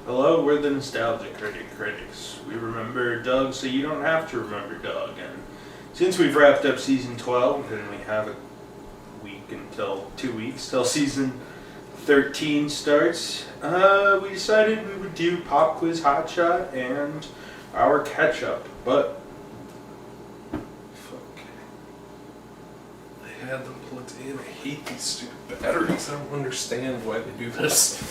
Hello, we're the Nostalgia Critics. We remember Doug so you don't have to remember Doug. And since we've wrapped up season 12 and we have a week until 2 weeks till season 13 starts, we decided we would do Pop Quiz Hotshot and our catch-up. But I had them plugged in. I hate these stupid batteries. I don't understand why they do this.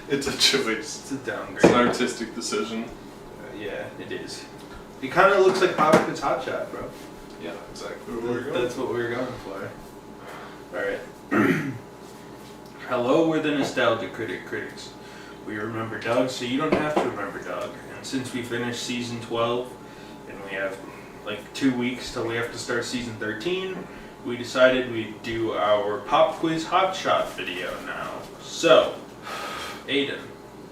It's a choice. it's a downgrade. It's an artistic decision. Yeah, it is. It kind of looks like Pop Quiz Hotshot, bro. Yeah, exactly where we're going. That's what we were going for. Alright. Hello, we're the Nostalgia Critics. We remember Doug, so you don't have to remember Doug. And since we finished season 12, and we have like 2 weeks till we have to start season 13, we decided we'd do our Pop Quiz Hotshot video now. So, Aiden,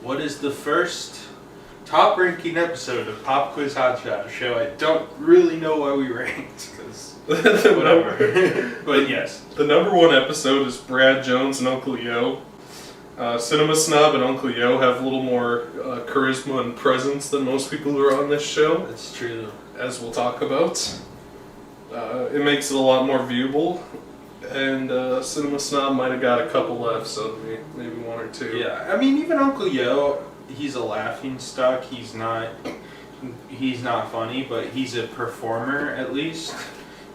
what is the first top-ranking episode of Pop Quiz Hotshot, a show I don't really know why we ranked, because whatever. But yes. The number one episode is Brad Jones and Uncle Yo. Cinema Snob and Uncle Yo have a little more charisma and presence than most people who are on this show. That's true. As we'll talk about. It makes it a lot more viewable. And Cinema Snob might have got a couple left, so maybe one or two. Yeah, I mean, even Uncle Yo, he's a laughing stock. He's not funny, but he's a performer at least,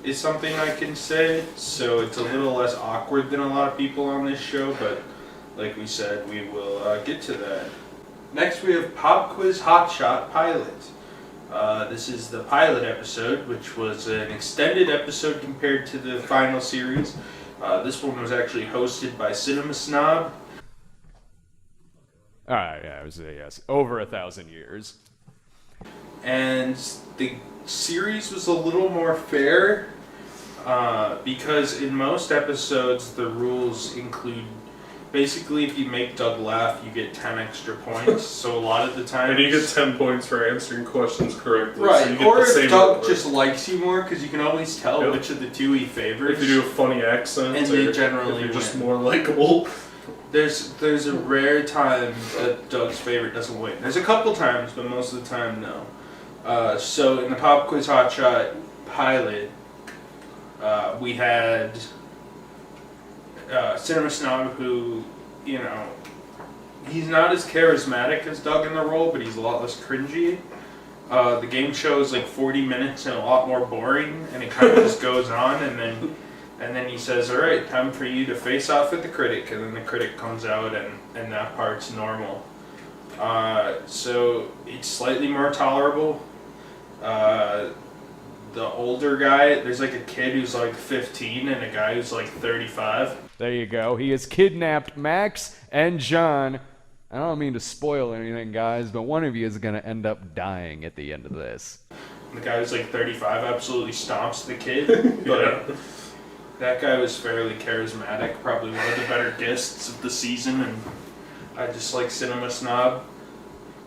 is something I can say. So it's a little less awkward than a lot of people on this show, but like we said, we will get to that. Next we have Pop Quiz Hotshot Pilot. This is the pilot episode, which was an extended episode compared to the final series. This one was actually hosted by Cinema Snob. Yeah, I would say yes. Over 1,000 years. And the series was a little more fair, because in most episodes the rules include, basically if you make Doug laugh you get 10 extra points, so a lot of the time... And you get 10 points for answering questions correctly. Right, so you get or the if same Doug number. just likes you more, because you can always tell Yep. which of the two he favors. If you do a funny accent, And or they generally if you're just win. more likable. There's a rare time that Doug's favorite doesn't win. There's a couple times, but most of the time, no. So in the Pop Quiz Hotshot pilot, we had Cinema Snob, who, you know, he's not as charismatic as Doug in the role, but he's a lot less cringy. The game show is like 40 minutes and a lot more boring, and it kind of just goes on, and then he says, all right, time for you to face off with the critic, and then the critic comes out, and that part's normal. So it's slightly more tolerable. The older guy, there's like a kid who's like 15 and a guy who's like 35. There you go. He has kidnapped Max and John. I don't mean to spoil anything, guys, but one of you is going to end up dying at the end of this. The guy who's like 35 absolutely stomps the kid, but that guy was fairly charismatic, probably one of the better guests of the season, and I just like Cinema Snob,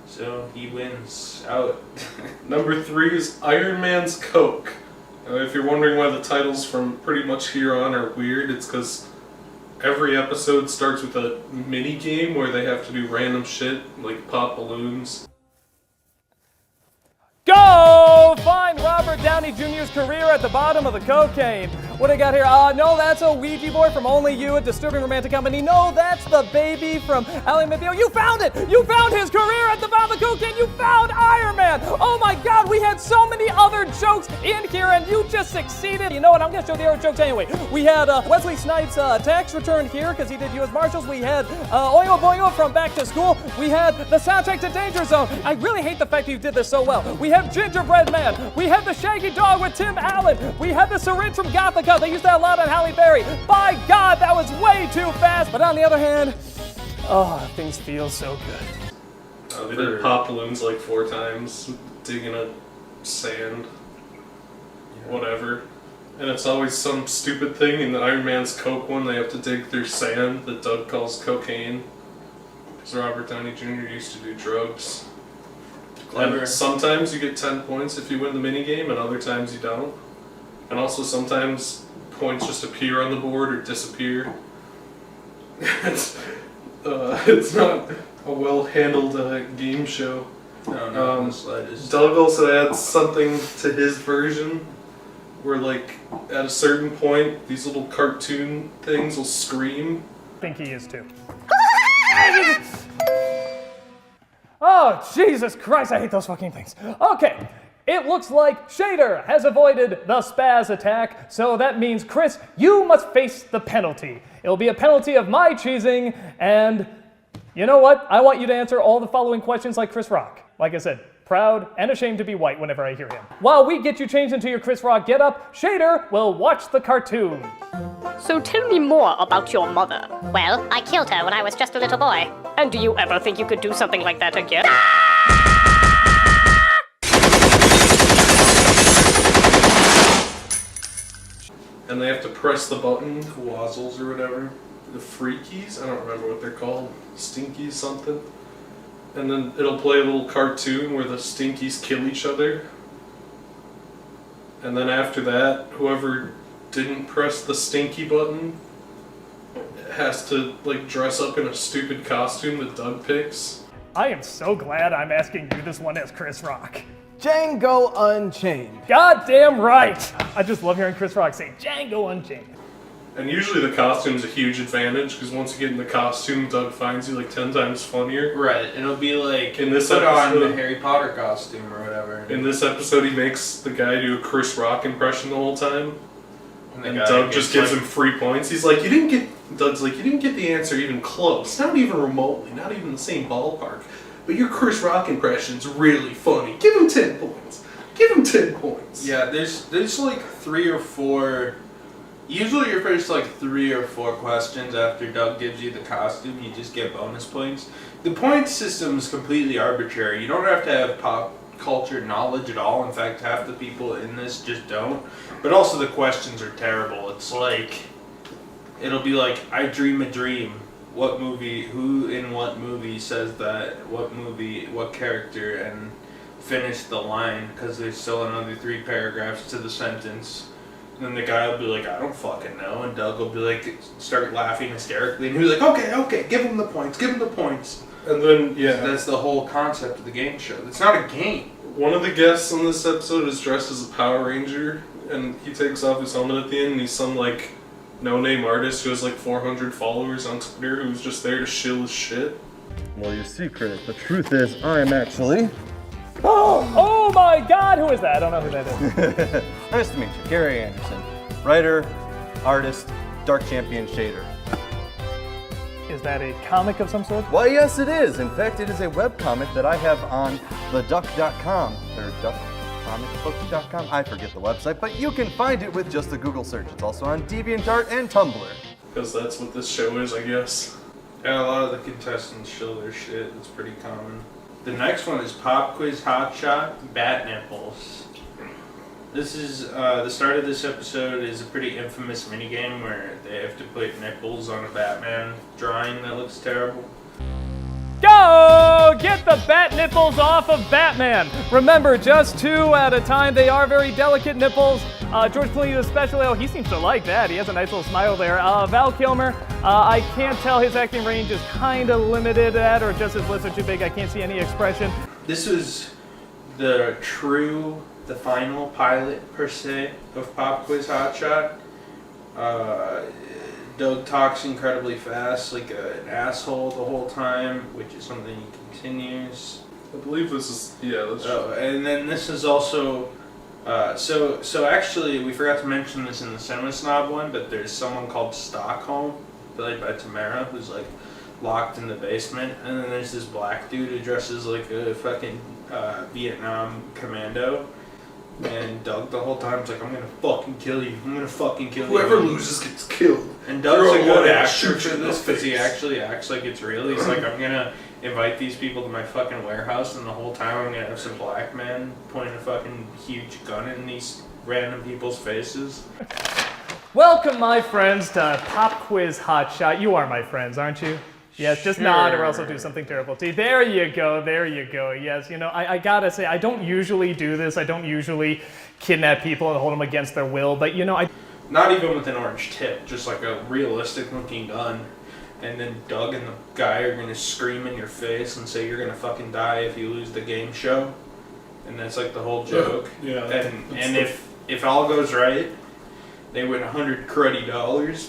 so he wins out. Number 3 is Iron Man's Coke. If you're wondering why the titles from pretty much here on are weird, it's because every episode starts with a mini game where they have to do random shit, like pop balloons. Go find Robert Downey Jr.'s career at the bottom of the cocaine. What do I got here? No, that's a Ouija board from Only You, a disturbing romantic comedy. No, that's the baby from Ally McBeal. You found it! You found his career at the bottom of the cocaine! You found Iron Man! Oh my God, we had so many other jokes in here and you just succeeded. You know what, I'm gonna show the other jokes anyway. We had Wesley Snipes' tax return here because he did U.S. Marshals. We had Oingo Boingo from Back to School. We had the soundtrack to Danger Zone. I really hate the fact that you did this so well. We have Gingerbread Man. We have the Shaggy Dog with Tim Allen. We have the syringe from Gothica. They used that a lot on Halle Berry. By God, that was way too fast. But on the other hand, things feel so good. They did pop balloons like 4 times, digging up sand, whatever. And it's always some stupid thing. In the Iron Man's Coke one, they have to dig through sand that Doug calls cocaine. Because Robert Downey Jr. used to do drugs. Clever. And sometimes you get 10 points if you win the minigame, and other times you don't. And also sometimes points just appear on the board or disappear. It's not a well-handled game show. No, not in the slightest. Doug also adds something to his version where, like, at a certain point, these little cartoon things will scream. I think he is too. Oh, Jesus Christ, I hate those fucking things. Okay, it looks like Shader has avoided the spaz attack, so that means, Chris, you must face the penalty. It'll be a penalty of my choosing, and you know what? I want you to answer all the following questions like Chris Rock. Like I said, proud and ashamed to be white whenever I hear him. While we get you changed into your Chris Rock getup, Shader will watch the cartoon. So tell me more about your mother. Well, I killed her when I was just a little boy. And do you ever think you could do something like that again? And they have to press the button, Wazzles or whatever. the freakies, I don't remember what they're called, stinkies something. And then it'll play a little cartoon where the stinkies kill each other. And then after that, whoever didn't press the stinky button has to, like, dress up in a stupid costume that Doug picks. I am so glad I'm asking you this one as Chris Rock. Django Unchained. Goddamn right! I just love hearing Chris Rock say Django Unchained. And usually the costume's a huge advantage, because once you get in the costume, Doug finds you like 10 times funnier. Right, it'll be like, In this put on episode- the Harry Potter costume or whatever. In this episode, he makes the guy do a Chris Rock impression the whole time. the And guy Doug just gives like, him free points. He's like, Doug's like, you didn't get the answer even close. Not even remotely. Not even the same ballpark. But your Chris Rock impression's really funny. Give him 10 points. Give him 10 points. Yeah, there's like 3 or 4. Usually your first like 3 or 4 questions after Doug gives you the costume, you just get bonus points. The point system is completely arbitrary. You don't have to have pop culture knowledge at all. In fact, half the people in this just don't. But also the questions are terrible. It's like, it'll be like, I dream a dream. What movie, who in what movie says that? What movie, what character, and finish the line, because there's still another 3 paragraphs to the sentence. And then the guy will be like, I don't fucking know. And Doug will be like, start laughing hysterically. And he's like, okay, give him the points, give him the points. And then, yeah. That's the whole concept of the game show. It's not a game. One of the guests on this episode is dressed as a Power Ranger, and he takes off his helmet at the end, and he's some, like, no-name artist who has, like, 400 followers on Twitter who's just there to shill his shit. Well, you see, Critic, the truth is, I'm actually... Oh my god, who is that? I don't know who that is. Nice to meet you, Gary Anderson. Writer, artist, Dark Champion Shader. Is that a comic of some sort? Why, yes, it is. In fact, it is a webcomic that I have on theduck.com, or duckcomicbook.com. I forget the website, but you can find it with just a Google search. It's also on DeviantArt and Tumblr. Because that's what this show is, I guess. Yeah, a lot of the contestants show their shit. It's pretty common. The next one is Pop Quiz Hotshot Bat Nipples. This is, the start of this episode is a pretty infamous minigame where they have to put nipples on a Batman drawing that looks terrible. Go! Get the bat nipples off of Batman! Remember, just 2 at a time. They are very delicate nipples. George Clooney especially, oh, he seems to like that. He has a nice little smile there. Val Kilmer, I can't tell, his acting range is kind of limited at, or just his lips are too big. I can't see any expression. This was the final pilot, per se, of Pop Quiz Hotshot. Doug talks incredibly fast, like an asshole the whole time, which is something he continues. I believe this is, yeah, that's Oh, and then this is also, so actually, we forgot to mention this in the Cinema Snob one, but there's someone called Stockholm, played by Tamara, who's like locked in the basement, and then there's this black dude who dresses like a fucking Vietnam commando. And Doug the whole time is like, I'm gonna fucking kill you. I'm gonna fucking kill you. Whoever loses gets killed. And Doug's You're a a good one actor shoot for you in the this because he face. actually acts like it's real. He's like, I'm gonna invite these people to my fucking warehouse, and the whole time I'm gonna have some black men pointing a fucking huge gun in these random people's faces. Welcome, my friends, to Pop Quiz Hotshot. You are my friends, aren't you? Yes, just nod or else I'll do something terrible to you. There you go, there you go. Yes, you know, I gotta say, I don't usually do this. I don't usually kidnap people and hold them against their will, but you know, Not even with an orange tip, just like a realistic looking gun. and then Doug and the guy are gonna scream in your face and say you're gonna fucking die if you lose the game show, and that's like the whole joke. Yeah. And if all goes right, they win $100 cruddy,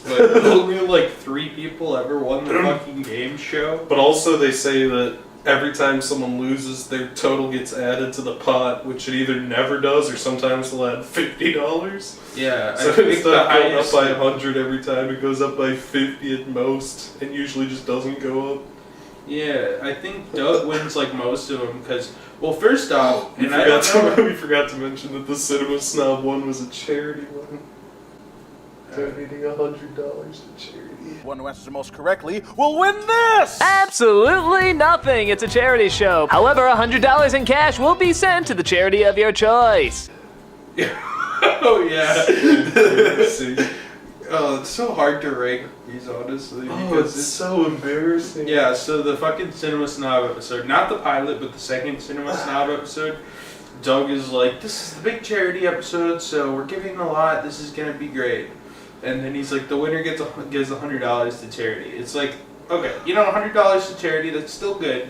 but only like 3 people ever won the fucking game show. But also they say that every time someone loses, their total gets added to the pot, which it either never does or sometimes they'll add $50. Yeah, So I think instead the of going up highest. by 100 every time, it goes up by 50 at most, and usually just doesn't go up. Yeah, I think Doug wins like most of them because, well, first off, We and I don't know. we forgot to mention that the Cinema Snob one was a charity one. Donating $100 to charity. One who answers the most correctly will win this! Absolutely nothing. It's a charity show. However, $100 in cash will be sent to the charity of your choice. Oh yeah. See? Oh, it's so hard to rank these, honestly, Oh, because it's so embarrassing. yeah. So the fucking Cinema Snob episode, not the pilot, but the second Cinema Snob episode. Doug is like, "This is the big charity episode, so we're giving a lot. This is gonna be great." And then he's like, "The winner gives $100 to charity." It's like, okay, you know, $100 to charity, that's still good,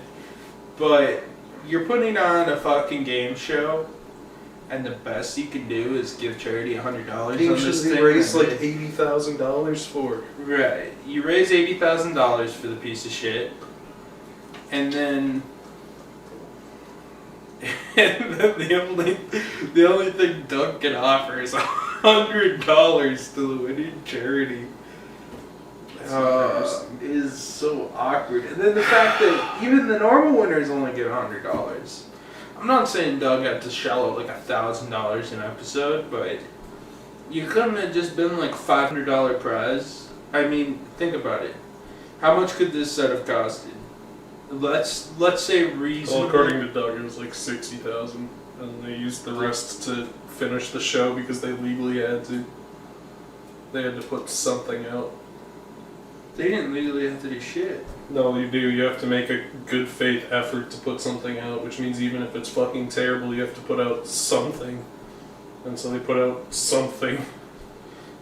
but you're putting on a fucking game show, and the best you can do is give charity $100 on this thing. raised like $80,000 for. Right, you raise $80,000 for the piece of shit, and then the only thing Doug can offer is $100 to the winning charity. Is so awkward. And then the fact that even the normal winners only get $100. I'm not saying Doug had to shell out like $1,000 an episode, but you couldn't have just been like $500 prize. I mean, think about it. How much could this set have costed? Let's say reasonably. Well, according to Doug, it was like $60,000, and they used the rest to finish the show because they legally had to. They had to put something out. They didn't legally have to do shit. No, you do. You have to make a good faith effort to put something out, which means even if it's fucking terrible, you have to put out something. And so they put out something.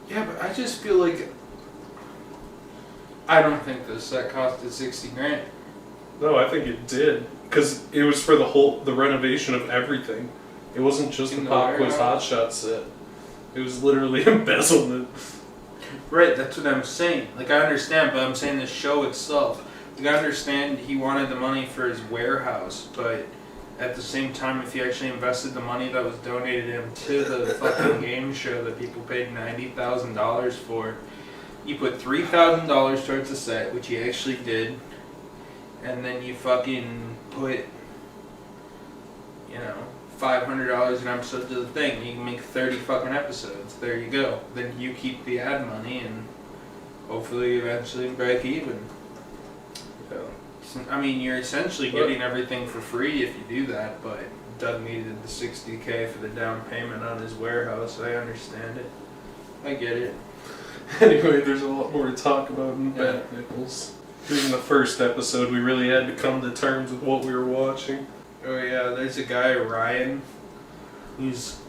Yeah, but I just feel like I don't think the set costed $60,000. No, I think it did. Because it was for the renovation of everything. It wasn't just In the the Pop Quiz warehouse? Hotshot set. It was literally embezzlement. Right, that's what I'm saying. Like, I understand, but I'm saying the show itself. Like, I understand he wanted the money for his warehouse, but at the same time, if he actually invested the money that was donated him to the fucking game show that people paid $90,000 for, you put $3,000 towards the set, which he actually did, and then you fucking put, you know, $500 an episode to the thing. You can make 30 fucking episodes. There you go. Then you keep the ad money and hopefully eventually break even. Yeah. I mean, you're essentially getting everything for free if you do that, but Doug needed the $60,000 for the down payment on his warehouse. I understand it. I get it. Anyway, there's a lot more to talk about in Yeah. Bat Nichols. In the first episode, we really had to come to terms with what we were watching. Oh yeah, there's a guy, Ryan, whose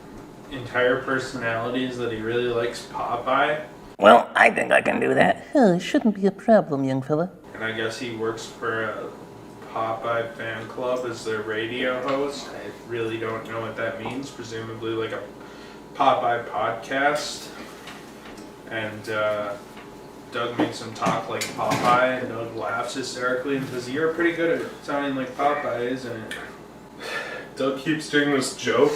entire personality is that he really likes Popeye, Well, I think I can do that. Oh, it shouldn't be a problem, young fella. and I guess he works for a Popeye fan club as their radio host. I really don't know what that means, presumably like a Popeye podcast. And Doug makes him talk like Popeye, and Doug laughs hysterically and says, "You're pretty good at sounding like Popeye, isn't it?" Doug keeps doing this joke.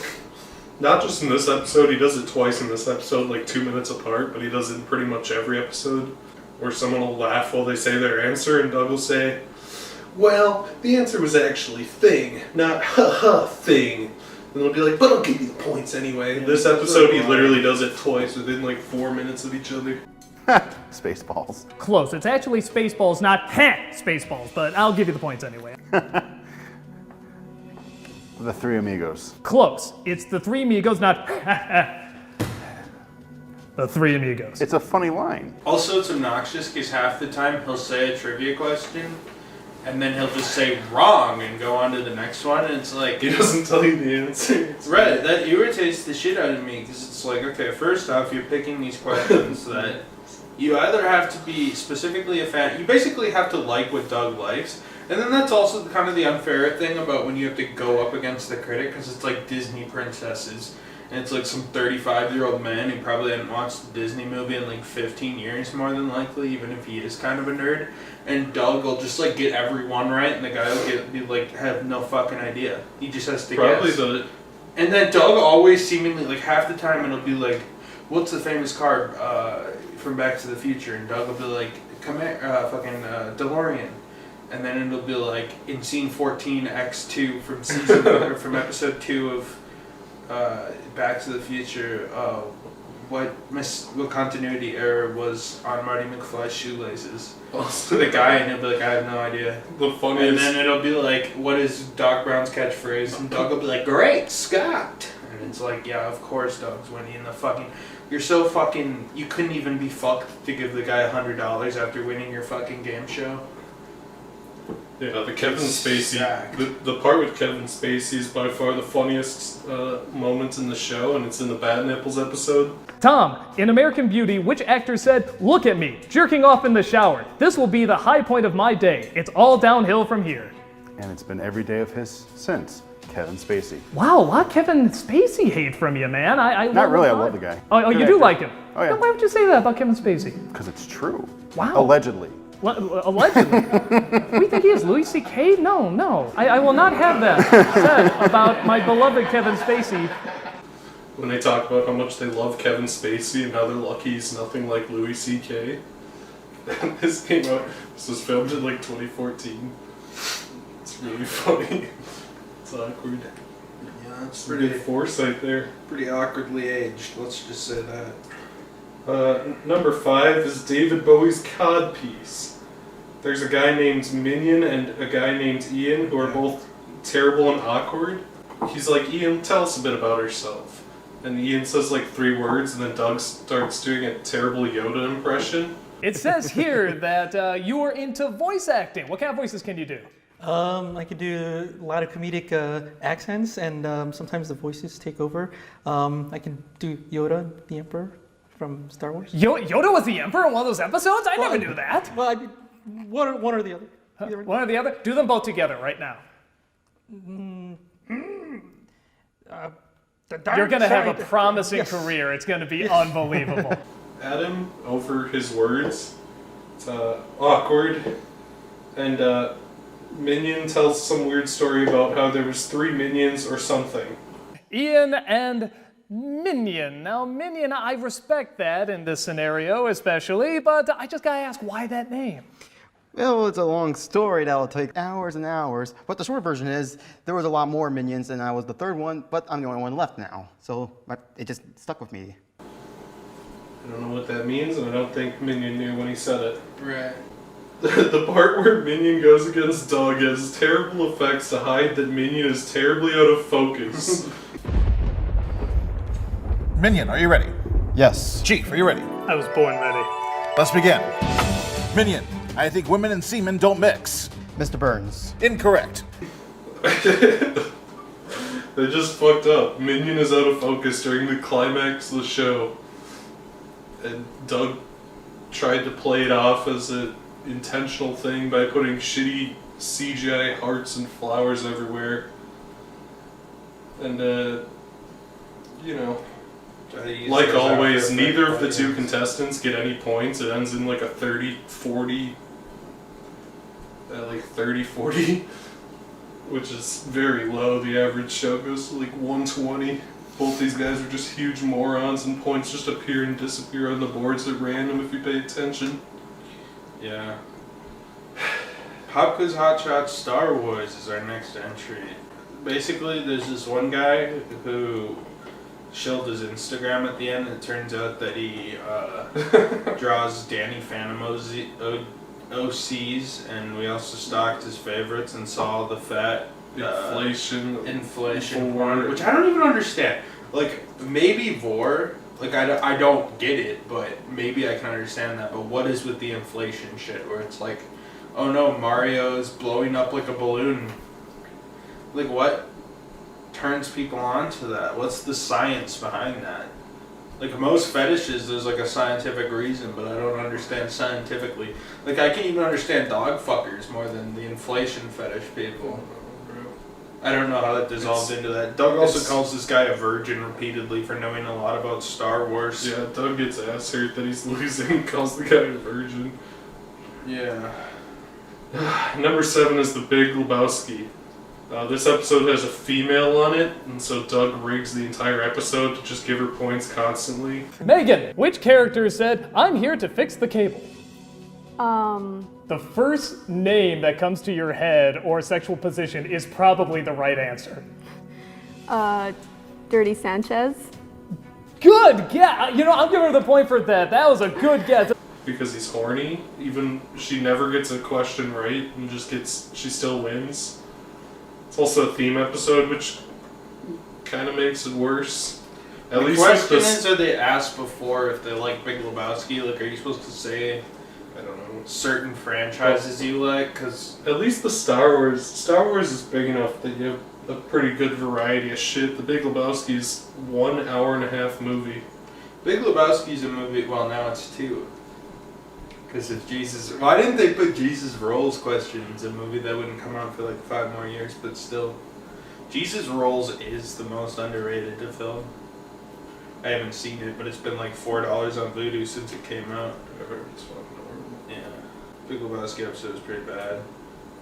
Not just in this episode, he does it twice in this episode, like 2 minutes apart, but he does it in pretty much every episode, where someone will laugh while they say their answer, and Doug will say, "Well, the answer was actually thing, not ha-ha thing." And they'll be like, "But I'll give you the points anyway." Yeah, This episode, he literally does it twice within like 4 minutes of each other. Spaceballs. Close. It's actually Spaceballs, not Spaceballs, but I'll give you the points anyway. The Three Amigos. Close. It's the Three Amigos, not the Three Amigos. It's a funny line. Also, it's obnoxious because half the time he'll say a trivia question, and then he'll just say wrong and go on to the next one, and it's like, He doesn't tell you the answer. It's right, that irritates the shit out of me because it's like, okay, first off, you're picking these questions that You either have to be specifically a fan. You basically have to like what Doug likes. And then that's also kind of the unfair thing about when you have to go up against the critic, because it's like Disney princesses. And it's like some 35-year-old man who probably hadn't watched a Disney movie in like 15 years, more than likely, even if he is kind of a nerd. And Doug will just like get every one right, and the guy will be like, have no fucking idea. He just has to guess. And then Doug always seemingly, like half the time it'll be like, what's the famous car from Back to the Future? And Doug will be like, DeLorean. And then it'll be like, in scene 14, X2 from season or from episode 2 of Back to the Future, what continuity error was on Marty McFly's shoelaces? To the guy, and he'll be like, I have no idea. The funniest. And then it'll be like, what is Doc Brown's catchphrase? And Doug will be like, great, Scott! And it's like, yeah, of course Doug's winning the fucking... You're so fucking... You couldn't even be fucked to give the guy $100 after winning your fucking game show. Yeah, the Kevin Spacey, the part with Kevin Spacey is by far the funniest moment in the show, and it's in the Bad Nipples episode. Tom, in American Beauty, which actor said, "Look at me, jerking off in the shower. This will be the high point of my day. It's all downhill from here." And it's been every day of his since. Kevin Spacey. Wow, a lot of Kevin Spacey hate from you, man. Not really, I love the guy. Oh, you do like him? Oh, yeah. Then why would you say that about Kevin Spacey? Because it's true. Wow. Allegedly. Allegedly. We think he is Louis C.K.? No. I will not have that said about my beloved Kevin Spacey. When they talk about how much they love Kevin Spacey and how they're lucky he's nothing like Louis C.K. This came out, this was filmed in like 2014. It's really funny. It's awkward. Yeah, it's Pretty good foresight there. pretty awkwardly aged, let's just say that. Number 5 is David Bowie's Codpiece. There's a guy named Minion and a guy named Ian who are both terrible and awkward. He's like, Ian, tell us a bit about yourself. And Ian says like 3 words, and then Doug starts doing a terrible Yoda impression. It says here that you are into voice acting. What kind of voices can you do? I can do a lot of comedic accents, and sometimes the voices take over. I can do Yoda, the Emperor from Star Wars. Yoda was the Emperor in one of those episodes? I never knew that. Well, I mean, one or the other. One or the other? Do them both together right now. You're going to have a promising career. It's going to be unbelievable. Adam, over his words, it's awkward, and Minion tells some weird story about how there was 3 minions or something. Ian and Minion. Now, Minion, I respect that in this scenario especially, but I just gotta ask, why that name? Well, it's a long story that'll take hours and hours, but the short version is there was a lot more minions and I was the 3rd one, but I'm the only one left now. So it just stuck with me. I don't know what that means, and I don't think Minion knew when he said it. Right. The part where Minion goes against Doug has terrible effects to hide that Minion is terribly out of focus. Minion, are you ready? Yes. Chief, are you ready? I was born ready. Let's begin. Minion, I think women and semen don't mix. Mr. Burns. Incorrect. They just fucked up. Minion is out of focus during the climax of the show. And Doug tried to play it off as an intentional thing by putting shitty CGI hearts and flowers everywhere. And, you know, like always, neither of the 2 contestants get any points. It ends in like a 30-40, like 30-40, which is very low. The average show goes to like 120. Both these guys are just huge morons, and points just appear and disappear on the boards at random if you pay attention. Yeah. Pop Quiz Hotshot Star Wars is our next entry. Basically, there's this one guy who shilled his Instagram at the end, and it turns out that he draws Danny Phantom OCs, and we also stalked his favorites and saw the fat inflation porn, which I don't even understand. Like, maybe Vor, like I don't get it, but maybe I can understand that. But what is with the inflation shit where it's like, oh no, Mario is blowing up like a balloon? Like, what turns people on to that? What's the science behind that? Like most fetishes, there's like a scientific reason, but I don't understand scientifically. Like I can even understand dog fuckers more than the inflation fetish people. I don't know how that dissolved into that. Doug also calls this guy a virgin repeatedly for knowing a lot about Star Wars. Yeah, Doug gets ass hurt that he's losing, calls the guy a virgin. Yeah. Number 7 is The Big Lebowski. This episode has a female on it, and so Doug rigs the entire episode to just give her points constantly. Megan, which character said, "I'm here to fix the cable"? The first name that comes to your head or sexual position is probably the right answer. Dirty Sanchez. Good guess. You know, I'm giving her the point for that. That was a good guess. Because he's horny, even she never gets a question right and she still wins. It's also a theme episode, which kind of makes it worse. At The least question with is, are they asked before if they like Big Lebowski? Like, are you supposed to say, I don't know, certain franchises you like? Because at least the Star Wars is big enough that you have a pretty good variety of shit. The Big Lebowski is 1 hour-and-a-half movie. Big Lebowski's a movie. Well, now it's 2. Because if Jesus, why didn't they put Jesus Rolls questions in a movie that wouldn't come out for like 5 more years? But still, Jesus Rolls is the most underrated film. I haven't seen it, but it's been like $4 on Vudu since it came out. I heard it's fucking horrible. Yeah, Big Lebowski episode is pretty bad.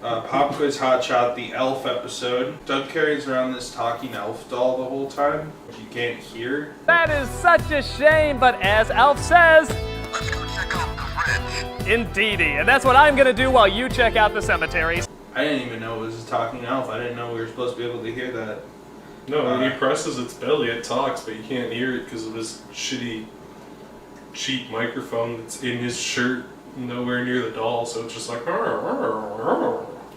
Pop Quiz Hotshot, the elf episode. Doug carries around this talking elf doll the whole time, which you can't hear. That is such a shame, but as Alf says, Let's go check out the fridge. indeedy. And that's what I'm gonna do while you check out the cemeteries. I didn't even know it was a talking elf. I didn't know we were supposed to be able to hear that. No, when he presses its belly, it talks, but you can't hear it because of his shitty, cheap microphone that's in his shirt, nowhere near the doll, so it's just like...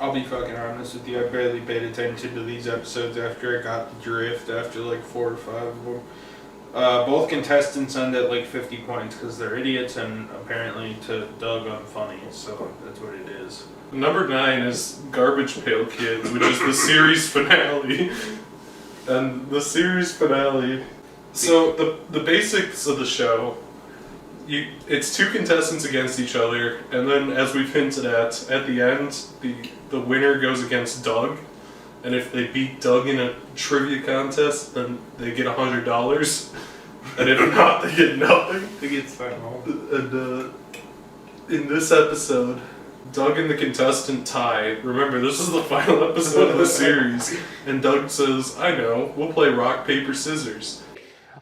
I'll be fucking honest with you, I barely paid attention to these episodes after I got the drift, after like 4 or 5 of them. Both contestants end at like 50 points because they're idiots and apparently to Doug unfunny, so that's what it is. Number 9 is Garbage Pail Kids, which is the series finale. And the series finale... So, the basics of the show... It's 2 contestants against each other, and then, as we've hinted at the end, the winner goes against Doug, and if they beat Doug in a trivia contest, then they get $100, and if not, they get nothing. They get final. And in this episode, Doug and the contestant tie. Remember, this is the final episode of the series, and Doug says, "I know, we'll play rock, paper, scissors."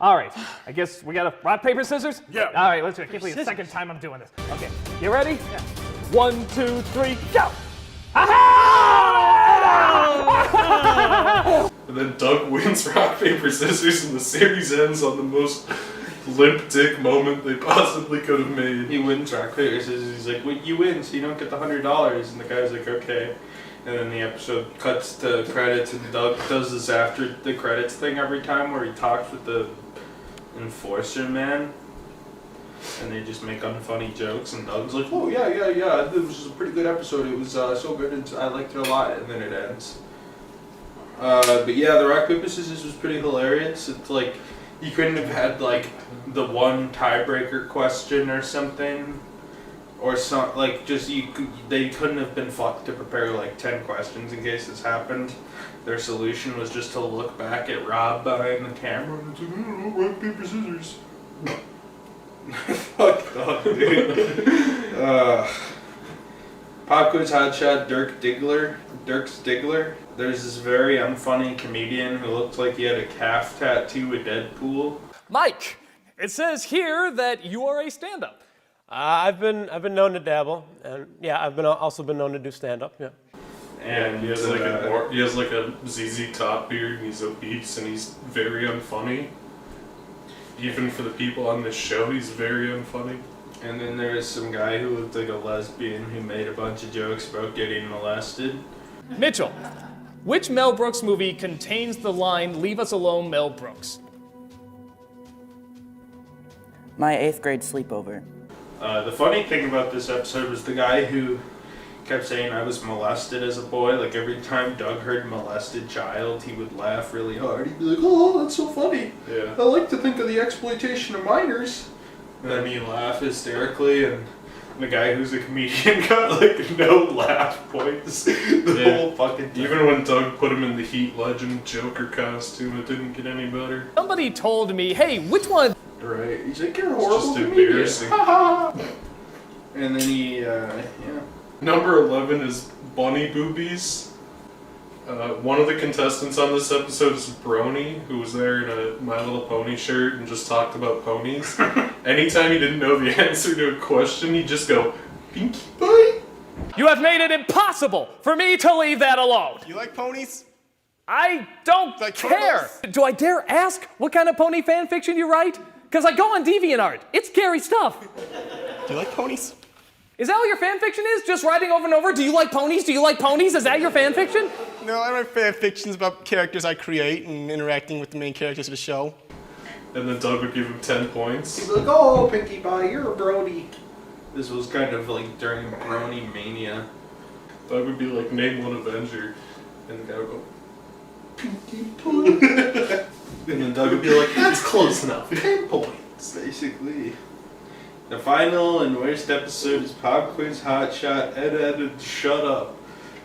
All right, I guess we got a rock, paper, scissors? Yeah. All right, let's do it. I can't believe the second time I'm doing this. Okay, you ready? Yeah. 1, 2, 3, go! Aha! And then Doug wins rock, paper, scissors, and the series ends on the most limp dick moment they possibly could have made. He wins rock, paper, scissors. He's like, well, you win, so you don't get the $100. And the guy's like, okay. And then the episode cuts to credits, and Doug does this after the credits thing every time where he talks with the enforcer man. And they just make unfunny jokes, and Doug's like, oh, yeah, it was a pretty good episode. It was so good, and I liked it a lot. And then it ends. But yeah, the rock, paper, scissors was pretty hilarious. It's like, you couldn't have had, like, the one tiebreaker question or something. Or some, like, just, they couldn't have been fucked to prepare, like, 10 questions in case this happened. Their solution was just to look back at Rob behind the camera and say, rock, paper, scissors. Fuck off, dude. Pop Quiz Hotshot, Dirk Diggler. There's this very unfunny comedian who looked like he had a calf tattoo with Deadpool. Mike, it says here that you are a stand-up. I've been known to dabble, and yeah, I've also been known to do stand-up. Yeah. And he has like a ZZ Top beard, and he's obese, and he's very unfunny. Even for the people on this show, he's very unfunny. And then there's some guy who looked like a lesbian who made a bunch of jokes about getting molested. Mitchell, which Mel Brooks movie contains the line, "Leave us alone, Mel Brooks"? My 8th grade sleepover. The funny thing about this episode was the guy who kept saying I was molested as a boy. Like every time Doug heard molested child, he would laugh really hard. He'd be like, "Oh, that's so funny. Yeah. I like to think of the exploitation of minors." And then he'd laugh hysterically, and the guy who's a comedian got like no laugh points the whole fucking time. Even when Doug put him in the Heat Legend Joker costume, it didn't get any better. Somebody told me, hey, which one? Right. He's like, "You're a horrible just comedian." embarrassing. And then he, yeah. Number 11 is Bunny Boobies. One of the contestants on this episode is Brony, who was there in a My Little Pony shirt and just talked about ponies. Anytime he didn't know the answer to a question, he'd just go, "Pinkie Pie?" You have made it impossible for me to leave that alone. You like ponies? I don't care. Do I dare ask what kind of pony fan fiction you write? Because I go on DeviantArt. It's scary stuff. Do you like ponies? Is that all your fan fiction is? Just writing over and over, do you like ponies? Do you like ponies? Is that your fan fiction? No, I write fan fictions about characters I create and interacting with the main characters of the show. And then Doug would give him 10 points. He's like, "Oh, Pinkie Pie, you're a Brody." This was kind of like during Brony Mania. Doug would be like, "Name one Avenger." And the guy would go, "Pinkie Pie." And then Doug would be like, "That's close enough. 10 points." Basically. The final and worst episode is Pop Quiz Hotshot Ed and Shut Up.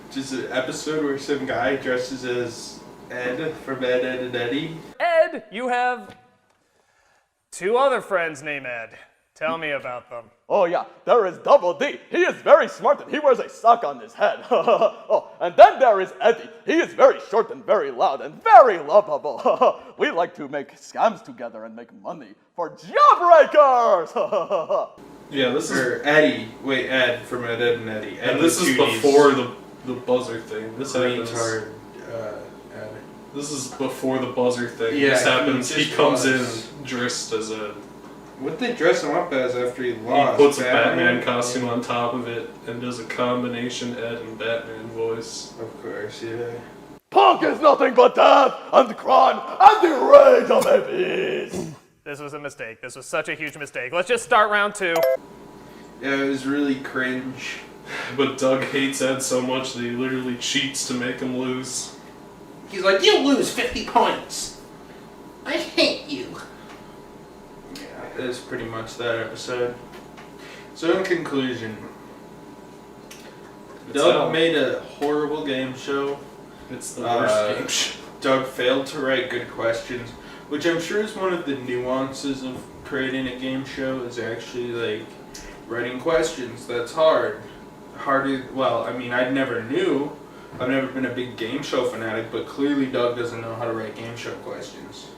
Which is an episode where some guy dresses as Ed from Ed, Ed, and Eddie. Ed, you have 2 other friends named Ed. Tell me about them. Oh yeah, there is Double D. He is very smart and he wears a sock on his head. Oh, and then there is Eddie. He is very short and very loud and very lovable. We like to make scams together and make money for jawbreakers. Yeah, this is... Or Eddie. Wait, Ed from Ed, Ed, and Eddie. Ed And this is before the buzzer thing. This happens... Retard, Ed. This is before the buzzer thing. Yeah, this happens. he He comes was. in dressed as a... What did they dress him up as after he He lost? puts a Batman costume on top of it and does a combination Ed and Batman voice. Of course, yeah. Punk is nothing but death and crime and the rage of a beast. This was a mistake. This was such a huge mistake. Let's just start round 2. Yeah, it was really cringe. But Doug hates Ed so much that he literally cheats to make him lose. He's like, "You lose 50 points. I hate you." Yeah, that's pretty much that episode. So in conclusion, Doug made a horrible game show. It's the worst game show. Doug failed to write good questions, which I'm sure is one of the nuances of creating a game show, is actually like writing questions. That's hard. Harder, well, I mean, I never knew. I've never been a big game show fanatic, but clearly Doug doesn't know how to write game show questions.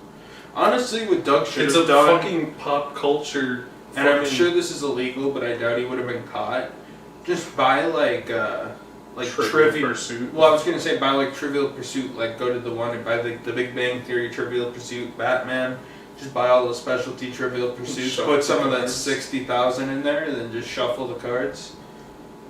Honestly, what Doug should It's have a done, fucking pop culture. and I'm sure this is illegal, but I doubt he would have been caught. Just buy like Trivial Pursuit. Well, I was gonna say buy like Trivial Pursuit, like go to the one and buy the Big Bang Theory Trivial Pursuit, Batman. Just buy all those specialty Trivial Pursuits. Shuffle Put some of that cards. 60,000 in there, and then just shuffle the cards.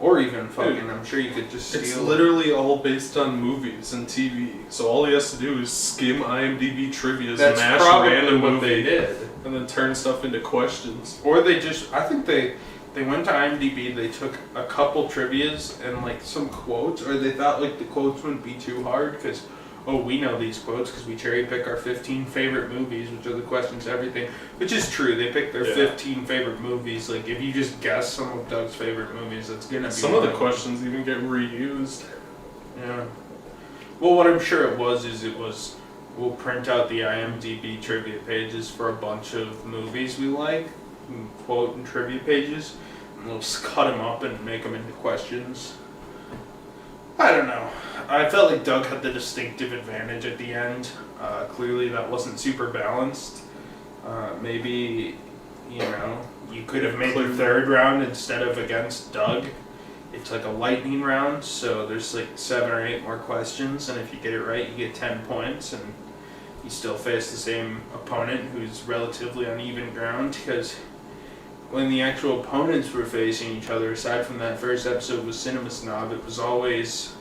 Or even fucking, I'm sure you could just steal. It's literally all based on movies and TV. So all he has to do is skim IMDb trivias, That's mash probably random what movie, they did. and then turn stuff into questions. Or they just, I think they went to IMDb, they took a couple trivias and like some quotes, or they thought like the quotes wouldn't be too hard because, oh, we know these quotes because we cherry pick our 15 favorite movies, which are the questions to everything, which is true. They pick their 15 favorite movies. Like if you just guess some of Doug's favorite movies, that's gonna be Some of the questions even get reused. Yeah. Well, what I'm sure it was we'll print out the IMDb trivia pages for a bunch of movies we like, and quote and trivia pages, and we'll just cut them up and make them into questions. I don't know. I felt like Doug had the distinctive advantage at the end. Clearly that wasn't super balanced. Maybe, you could have made the third round instead of against Doug. It's like a lightning round, so there's like 7 or 8 more questions, and if you get it right, you get 10 points, and you still face the same opponent who's relatively on even ground, because when the actual opponents were facing each other, aside from that first episode with Cinema Snob, it was always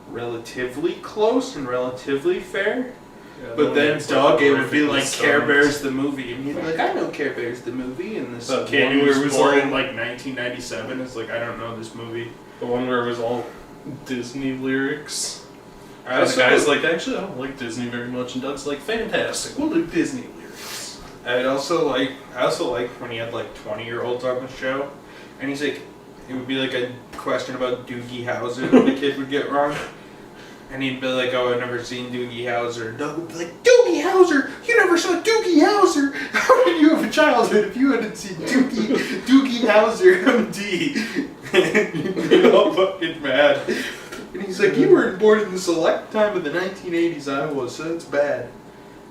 relatively close and relatively fair. Yeah, But then Doug, it would be like horrifically Care stoned. Bears the movie, and he'd be like, I know Care Bears the movie, and this That kid one who where was it was born all- in like 1997 is like, I don't know this movie. The one where it was all Disney lyrics. I And the also- guy's like, actually, I don't like Disney very much, and Doug's like, fantastic, we'll do Disney lyrics. I also like when he had like 20-year-olds on the show, and he's like, it would be like a question about Doogie Howser that the kid would get wrong, and he'd be like, oh, I've never seen Doogie Howser, and Doug would be like, Doogie Howser? You never saw Doogie Howser? How did you have a childhood if you hadn't seen Doogie Howser MD? And you'd be all fucking mad. And he's like, you weren't born in the select time of the 1980s I was, so that's bad.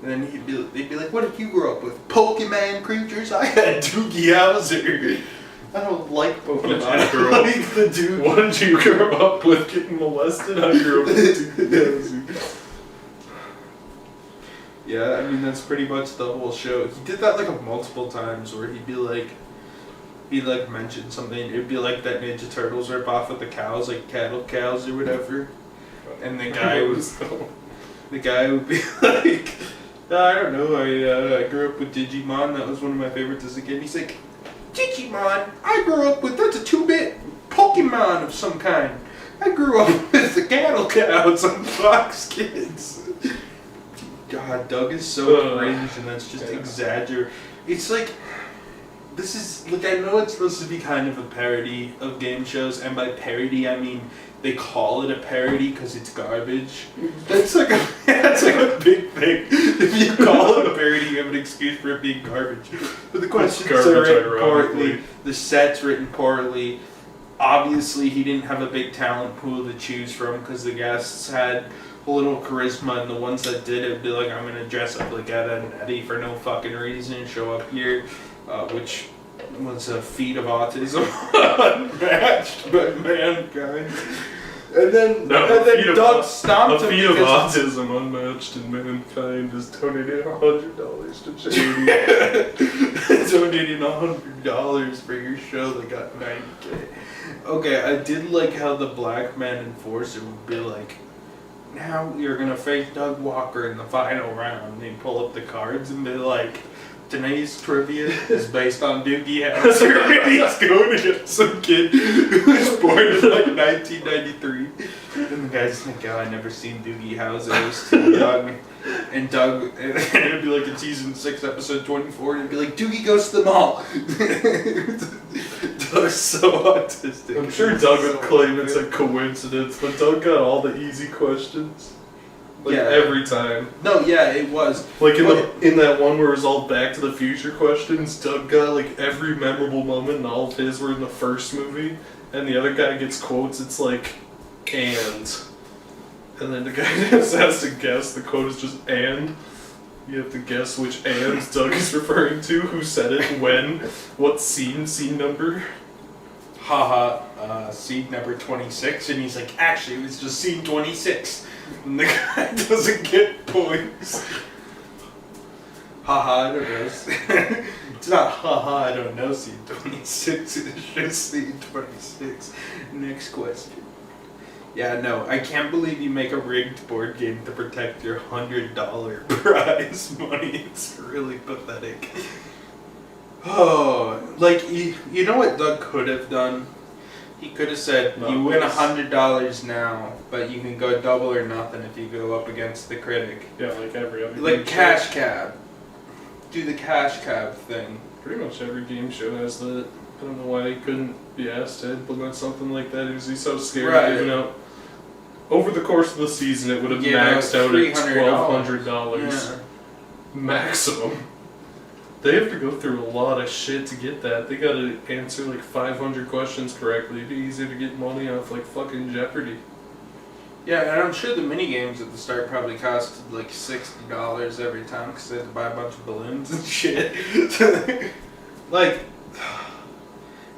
And then they'd be like, what did you grow up with? Pokemon creatures? I had Doogie Howser. I don't like Pokemon. I like the Doogie. What did you grow up with getting molested? I grew up with Doogie Howser. Yeah, I mean, that's pretty much the whole show. He did that like multiple times where he'd mention something. It'd be like that Ninja Turtles ripoff with the cows, like cattle cows or whatever. And the guy would be like, I don't know, I grew up with Digimon. That was one of my favorites as a kid. He's like, Digimon? I grew up with, that's a 2-bit Pokemon of some kind. I grew up with the cattle cows on Fox Kids. God, Doug is so cringe, and that's just exaggerated. It's like, this is, look, I know it's supposed to be kind of a parody of game shows, and by parody I mean they call it a parody because it's garbage. That's like a big thing. If you call it a parody, you have an excuse for it being garbage. But the questions are written poorly, the set's written poorly. Obviously, he didn't have a big talent pool to choose from because the guests had a little charisma, and the ones that did it would be like, I'm gonna dress up like Ed and Eddie for no fucking reason and show up here, which was a feat of autism unmatched by mankind. And then Doug stomped him. A feat of autism unmatched in mankind is donating $100 to charity. Donating $100 for your show that got 90K. Okay, I did like how the black man enforcer would be like, now you're gonna face Doug Walker in the final round. And he'd pull up the cards and be like, tonight's trivia is based on Doogie Howser. And he's going against some kid who was born in like 1993. And the guy's like, oh, I never seen Doogie Howser. I was too young. And Doug, and it'd be like in season 6, episode 24, and it'd be like, Doogie goes to the mall. Doug's so autistic. I'm sure Doug would claim it's a coincidence, but Doug got all the easy questions. Like every time. No, yeah, it was. Like in that one where it was all Back to the Future questions, Doug got like every memorable moment, and all of his were in the first movie, and the other guy gets quotes. It's like, and then the guy just has to guess. The quote is just and. You have to guess which and Doug is referring to, who said it, when, what scene number. Haha, scene number 26, and he's like, actually, it was just scene 26. And the guy doesn't get points. Haha, I don't know. It's not haha, I don't know, scene 26. It's just scene 26. Next question. Yeah, no, I can't believe you make a rigged board game to protect your $100 prize money. It's really pathetic. Oh, like, you know what Doug could have done? He could have said, you win $100 now, but you can go double or nothing if you go up against the critic. Yeah, like every other Like game Cash show. Cab. Do the Cash Cab thing. Pretty much every game show has that. I don't know why he couldn't be asked to implement something like that. He's so scared of giving out. Over the course of the season, it would have maxed out at $1,200 Yeah. maximum. They have to go through a lot of shit to get that. They gotta answer like 500 questions correctly. It'd be easier to get money off like fucking Jeopardy. Yeah, and I'm sure the mini games at the start probably cost like $60 every time because they had to buy a bunch of balloons and shit. Like,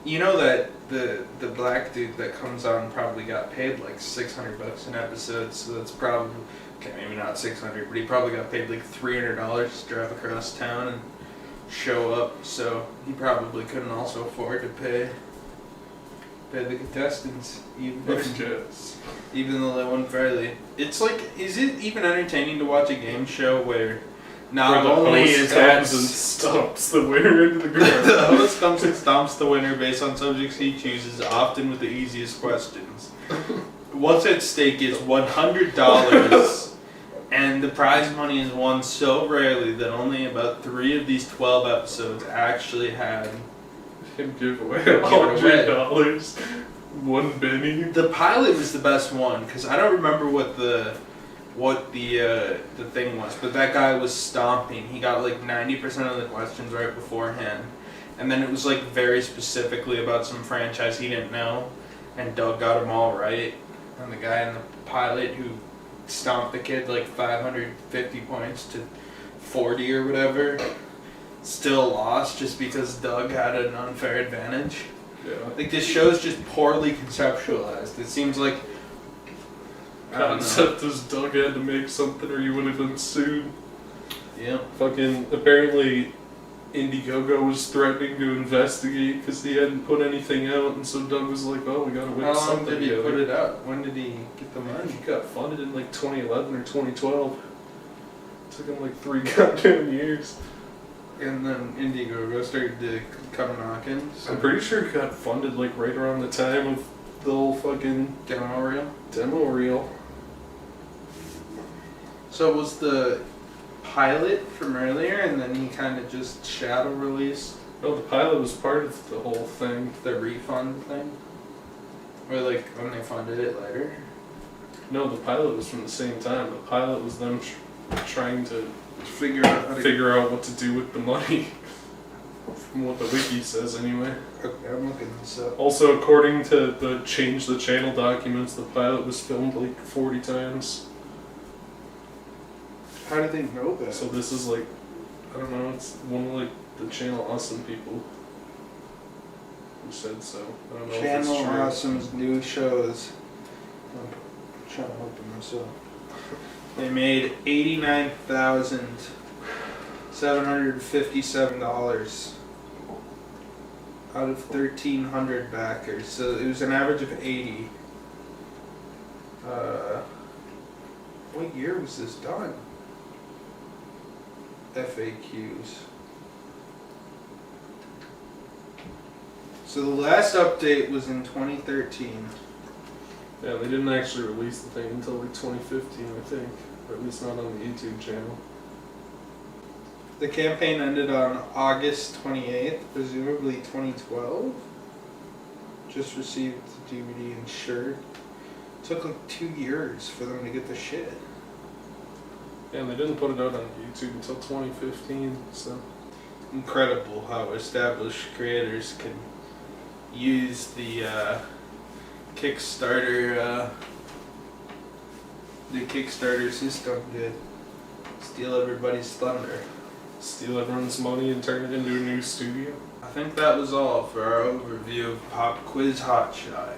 you know that the black dude that comes on probably got paid like $600 an episode, so that's probably, okay, maybe not 600, but he probably got paid like $300 to drive across town and show up, so he probably couldn't also afford to pay by the contestants, Yes. even though they won fairly. It's like, is it even entertaining to watch a game show where not Where the only host is comes and stomps the winner into the ground. the host comes and stomps the winner based on subjects he chooses, often with the easiest questions. What's at stake is $100, and the prize money is won so rarely that only about 3 of these 12 episodes actually had him give away $100. One penny. The pilot was the best one because I don't remember what the thing was, but that guy was stomping. He got like 90% of the questions right beforehand, and then it was like very specifically about some franchise he didn't know, and Doug got them all right. And the guy in the pilot who stomped the kid like 550 points to 40 or whatever still lost just because Doug had an unfair advantage. Yeah. Like, this show's just poorly conceptualized. It seems like Concept is Doug had to make something or you would have been sued. Yeah. Fucking, apparently Indiegogo was threatening to investigate because he hadn't put anything out, and so Doug was like, oh, we gotta wait How long something did he together. put it out? When did he get the money? He got funded in like 2011 or 2012. It took him like 3 goddamn years. And then Indiegogo started to come knocking. So I'm pretty sure he got funded like right around the time of the whole fucking demo reel. So it was the pilot from earlier, and then he kind of just shadow released. No, the pilot was part of the whole thing. The refund thing? Or like when they funded it later? No, the pilot was from the same time. The pilot was them trying to figure out what to do with the money. From what the wiki says, anyway. Okay, I'm looking this up. Also, according to the Change the Channel documents, the pilot was filmed like 40 times. How did they know that? So this is like, I don't know, it's one of like the Channel Awesome people who said so. I don't know Channel if it's true. Awesome's new shows. I'm trying to open this up. They made $89,757 out of 1,300 backers. So it was an average of 80. What year was this done? FAQs. So the last update was in 2013. Yeah, they didn't actually release the thing until like 2015, I think. Or at least not on the YouTube channel. The campaign ended on August 28th, presumably 2012. Just received the DVD and shirt. Took like 2 years for them to get the shit. Yeah, and they didn't put it out on YouTube until 2015, so. Incredible how established creators can use the Kickstarter system to steal everybody's thunder. Steal everyone's money and turn it into a new studio. I think that was all for our overview of Pop Quiz Hotshot.